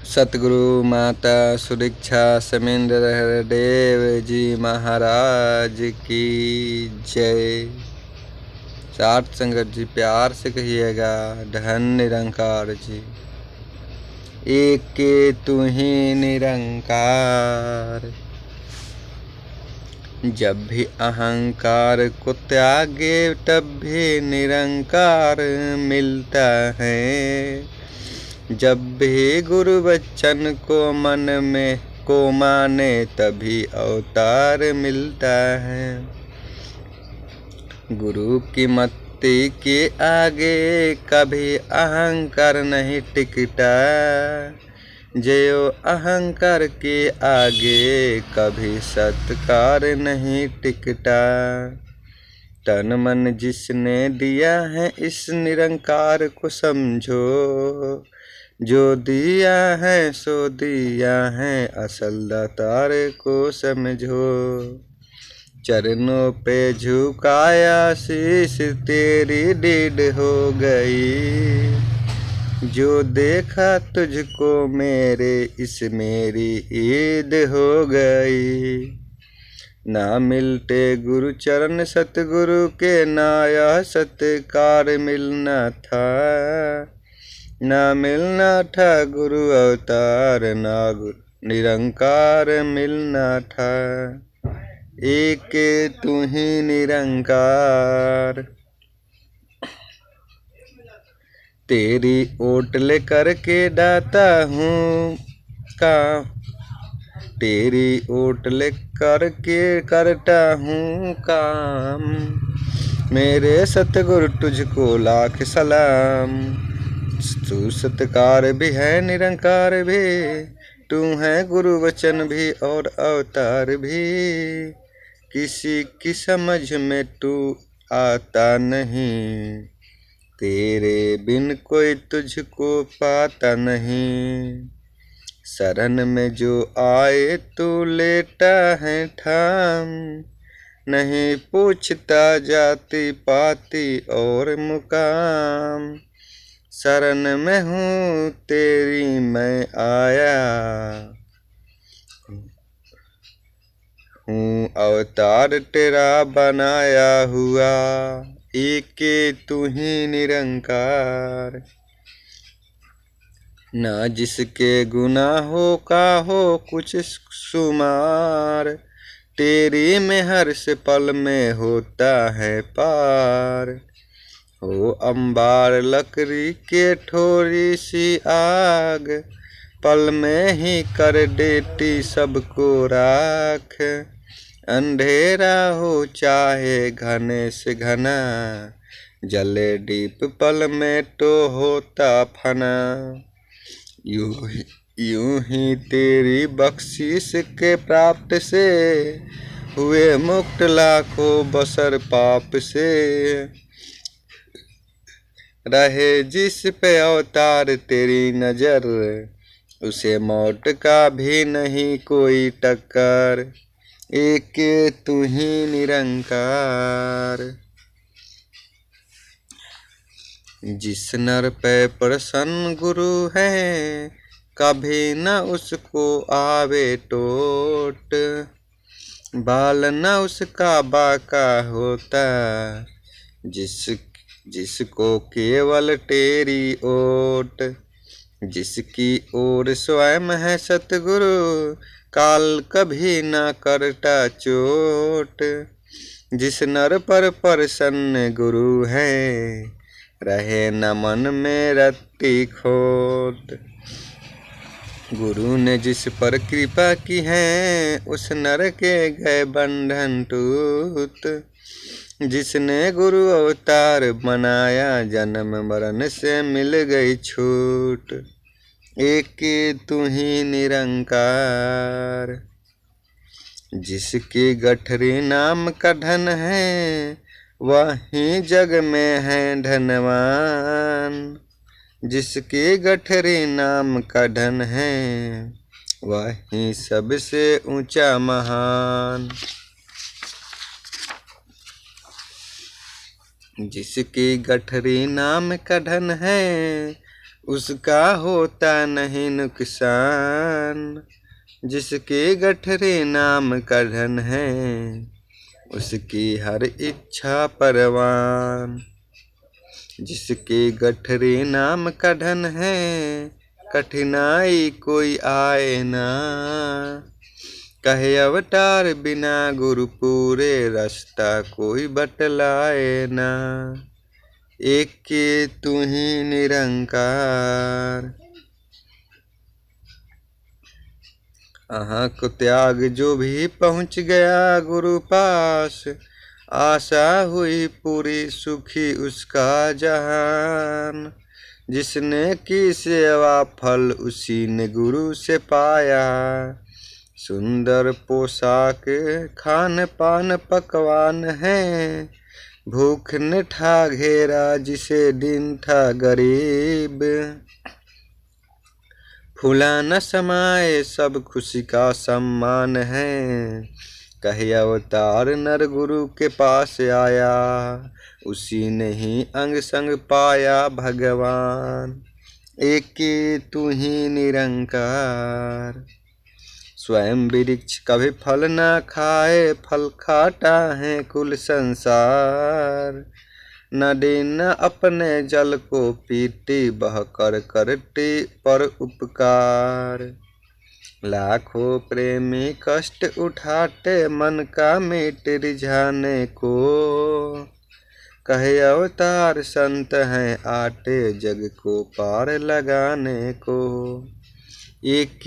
सतगुरु माता सुदीक्षा समेंद्र देव जी महाराज की जय। साठ संगत जी प्यार से कहिएगा, धन निरंकार जी। एक के तू ही निरंकार, जब भी अहंकार को त्यागे तब भी निरंकार मिलता है। जब भी गुरु वचन को मन में को माने तभी अवतार मिलता है। गुरु की मत्ती के आगे कभी अहंकार नहीं टिकता, जयो अहंकार के आगे कभी सत्कार नहीं टिकता। तन मन जिसने दिया है इस निरंकार को समझो, जो दिया है सो दिया है असल दातार को समझो। चरणों पे झुकाया शीश तेरी डीड हो गई, जो देखा तुझको मेरे इस मेरी ईद हो गई। ना मिलते गुरु चरण सतगुरु के, ना यह सत्कार मिलना था। ना मिलना था गुरु अवतार, ना निरंकार मिलना था। एक तू ही निरंकार, तेरी ओट ले करके दाता हूँ का, तेरी ओट ले करके करता हूँ काम। मेरे सतगुरु तुझको लाख सलाम। तू सत्कार भी है निरंकार भी, तू है गुरु वचन भी और अवतार भी। किसी की समझ में तू आता नहीं, तेरे बिन कोई तुझको पाता नहीं। शरण में जो आए तू लेता है थाम, नहीं पूछता जाति पाति और मुकाम। शरण में हूँ तेरी मैं आया हूँ, अवतार तेरा बनाया हुआ। एक तू ही निरंकार, ना जिसके गुनाहों का हो कुछ शुमार, तेरी में हर से पल में होता है पार। हो अंबार लकड़ी के थोड़ी सी आग, पल में ही कर देती सबको राख। अंधेरा हो चाहे घने से घना, जले दीप पल में तो होता फना। यूं ही तेरी बख्शिश के प्राप्त से, हुए मुक्त लाखों बसर पाप से। रहे जिस पे अवतार तेरी नजर, उसे मौत का भी नहीं कोई टक्कर। एक तू ही निरंकार, जिस नर पे प्रसन्न गुरु है कभी न उसको आवे टोट। बाल न उसका बाका होता, जिसको केवल तेरी ओट। जिसकी ओर स्वयं है सतगुरु, काल कभी न करता चोट। जिस नर पर प्रसन्न गुरु है, रहे न मन में रत्ती खोट। गुरु ने जिस पर कृपा की है, उस नर के गए बंधन टूट। जिसने गुरु अवतार बनाया, जन्म मरण से मिल गई छूट। एक तू ही निरंकार, जिसकी गठरी नाम का धन है, वही जग में है धनवान। जिसकी गठरी नाम का धन है, वही सबसे ऊंचा महान। जिसकी गठरी नाम का धन है, उसका होता नहीं नुकसान। जिसके गठरे नाम का धन है, उसकी हर इच्छा परवान। जिसके गठरे नाम का धन है, कठिनाई कोई आए ना। कहे अवतार बिना गुरु पूरे, रास्ता कोई बतलाए ना। एक के तू ही निरंकार। अहाँ को त्याग जो भी पहुँच गया गुरु पास, आशा हुई पूरी सुखी उसका जहान। जिसने की सेवा फल उसी ने गुरु से पाया। सुंदर पोशाक खान पान पकवान है, भूख ने ठा घेरा जिसे दिन था गरीब। फूला न समाए सब खुशी का सम्मान है, कहे अवतार नर गुरु के पास आया। उसी ने ही अंग संग पाया भगवान। एक तू ही निरंकार। स्वयं वृक्ष कभी फल न खाए, फल खाता है कुल संसार। नदी न अपने जल को पीती, बह कर करती पर उपकार। लाखों प्रेमी कष्ट उठाते, मन का मिट रिझाने को। कहे अवतार संत हैं आते, जग को पार लगाने को। एक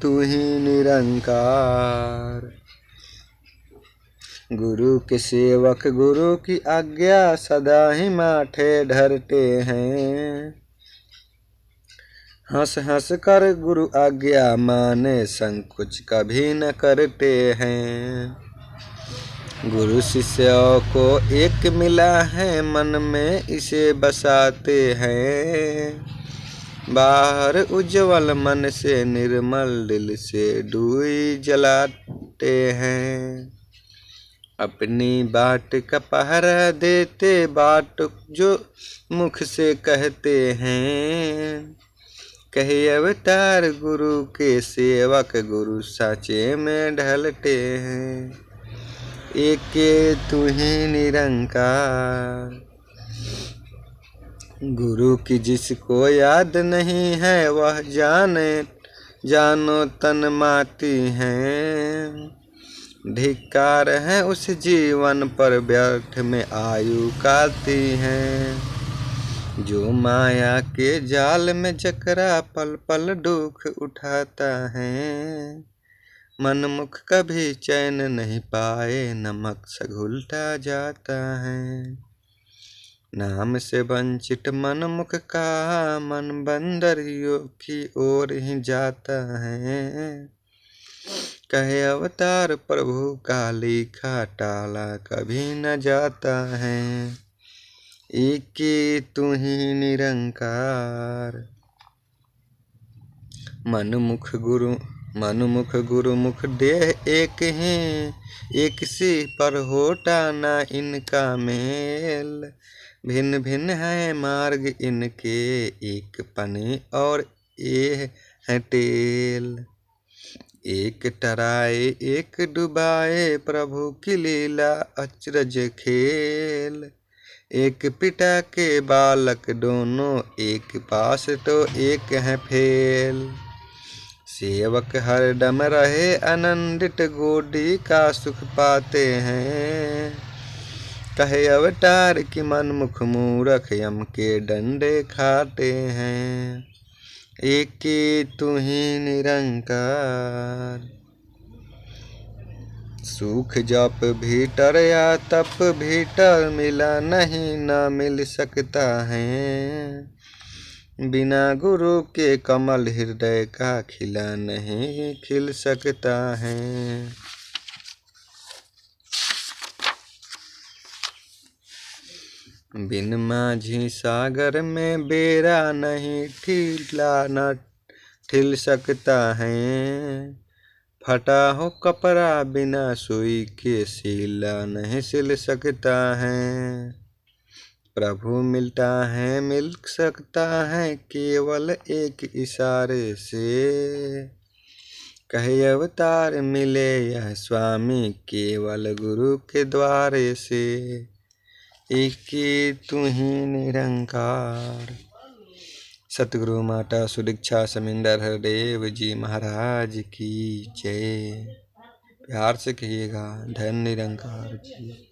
तू ही निरंकार। गुरु के सेवक गुरु की आज्ञा सदा ही माथे धरते हैं। हंस हंस कर गुरु आज्ञा माने, संकोच कभी न करते हैं। गुरु शिष्यों को एक मिला है, मन में इसे बसाते हैं। बाहर उज्जवल मन से निर्मल, दिल से दूई जलाते हैं। अपनी बाट का पहरा देते, बाट जो मुख से कहते हैं। कहे अवतार गुरु के सेवक, गुरु साचे में ढलते हैं। एक तू ही निरंकार। गुरु की जिसको याद नहीं है, वह जानो तन माती हैं। धिक्कार है उस जीवन पर, व्यर्थ में आयु काती हैं। जो माया के जाल में जकरा पल पल दुख उठाता है। मन मुख कभी चैन नहीं पाए, नमक से घुलता जाता है। नाम से वंचित मन मुख का, मन बंदरियों की ओर ही जाता है। कहे अवतार प्रभु का लिखा, टाला कभी न जाता है। एक तू ही निरंकार। मन मुख गुरु मुख देह एक ही, एक सी पर होता ना इनका मेल। भिन्न भिन्न है मार्ग इनके, एक पने और ये है टेल। एक टराए एक डुबाए, प्रभु की लीला अचरज खेल। एक पिता के बालक दोनों, एक पास तो एक है फेल। सेवक हरदम रहे आनंदित, गोदी का सुख पाते हैं। कहे अवतार की मन मुख मूरख, यम के डंडे खाते हैं। एक तू ही निरंकार। सुख जप भीतर या तप भीतर, मिला नहीं ना मिल सकता है। बिना गुरु के कमल हृदय का, खिला नहीं खिल सकता है। बिन माझी सागर में बेरा नहीं, ठिला न ठिल सकता है। फटा हो कपड़ा बिना सुई के, सिला नहीं सिल सकता है। प्रभु मिलता है, मिल सकता है केवल एक इशारे से। कहे अवतार मिले यह स्वामी केवल गुरु के द्वारे से। एक तू ही निरंकार। सतगुरु माता सुदीक्षा समिंदर हरदेव जी महाराज की जय। प्यार से कहिएगा, धन निरंकार जी।